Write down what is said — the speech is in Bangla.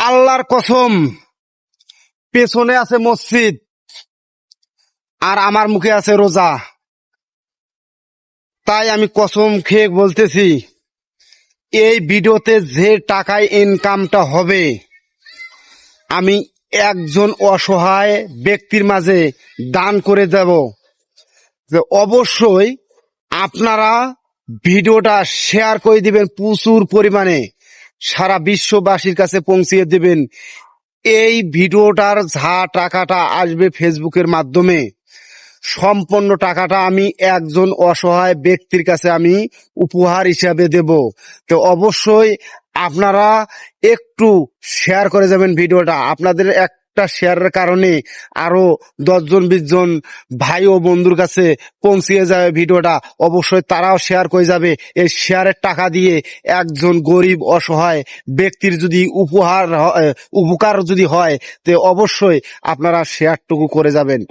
আল্লাহর কসম, পেছনে আছে মসজিদ আর আমার মুখে আছে রোজা। তাই আমি কসম খেয়ে বলতেছি, এই ভিডিওতে যে টাকায় ইনকামটা হবে, আমি একজন অসহায় ব্যক্তির মাঝে দান করে দেব। যে অবশ্যই আপনারা ভিডিওটা শেয়ার করে দিবেন, প্রচুর পরিমাণে সারা বিশ্ববাসীর কাছে পৌঁছিয়ে দিবেন। এই ভিডিওটার যা টাকাটা আসবে ফেসবুকের মাধ্যমে, সম্পূর্ণ টাকাটা আমি একজন অসহায় ব্যক্তির কাছে আমি উপহার হিসাবে দেব। তো অবশ্যই আপনারা একটু শেয়ার করে যাবেন ভিডিওটা। আপনাদের একটা শেয়ারের কারণে আরো 10 জন 20 জন ভাই ও বন্ধুর কাছে পৌঁছিয়ে যাবে ভিডিওটা। অবশ্যই তারাও শেয়ার করে যাবে। এই শেয়ারের টাকা দিয়ে একজন গরিব অসহায় ব্যক্তির যদি উপকার যদি হয়, তো অবশ্যই আপনারা শেয়ারটুকু করে যাবেন।